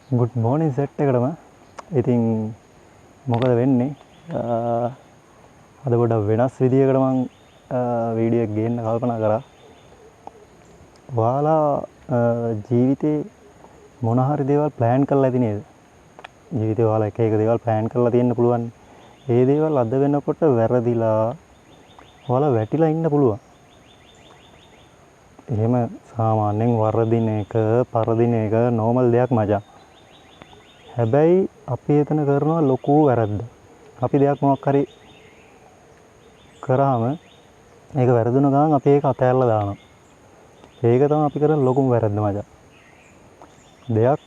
Good මෝනින් set එකටම ඉතින් මොකද වෙන්නේ අද ගොඩක් වෙනස් විදියකට මං වීඩියෝ එක ගේන්න කල්පනා කරා. ඔයාලා ජීවිතේ මොන හරි දේවල් ප්ලෑන් කරලා ඇති නේද? ජීවිතේ ඔයාලා එක එක දේවල් ප්ලෑන් කරලා තියෙන්න පුළුවන්. ඒ දේවල් අද වෙනකොට වැරදිලා ඔයාලා වැටිලා ඉන්න පුළුවන්. එහෙම සාමාන්‍යයෙන් වරදින එක, පරදින එක නෝමල් දෙයක් මචං. හැබැයි අපි එතන කරනවා ලොකු වැරද්ද. අපි දෙයක් මොකක් හරි කරාම ඒක වැරදුන ගමන් අපි ඒක අතහැරලා දානවා. ඒක තමයි අපි කරන ලොකුම වැරද්ද මචං. දෙයක්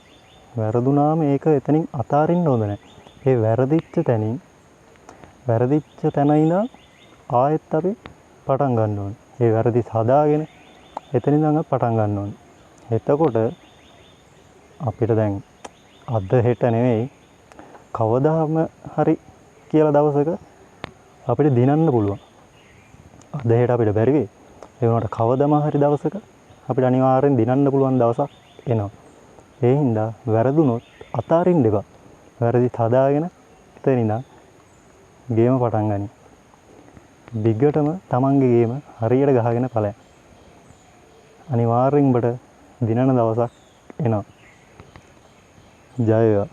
වැරදුනාම ඒක එතනින් අතාරින්න හොඳ නැහැ. ඒ වැරදිච්ච තැන ඉඳන් ආයෙත් අපි පටන් ගන්න ඕනේ. ඒ වැරදි හදාගෙන එතනින් ඉඳන් පටන් ගන්න ඕනේ. එතකොට අපිට දැන් අද හෙට නෙවෙයි කවදාම හරි කියලා දවසක අපිට දිනන්න පුළුවන්. අද හෙට අපිට බැරි වෙයි. ඒ වුණාට කවදාම හරි දවසක අපිට අනිවාර්යෙන් දිනන්න පුළුවන් දවසක් එනවා. ඒ හින්දා වැරදුනොත් අතාරින්න එපා. වැරදිත් හදාගෙන එතනින් ඉඳන් ගේම පටන් ගන්න. දිගටම තමන්ගේ ගේම හරියට ගහගෙන ඵලයන්. අනිවාර්යෙන් ඔබට දිනන දවසක් එනවා. ජය වේවා.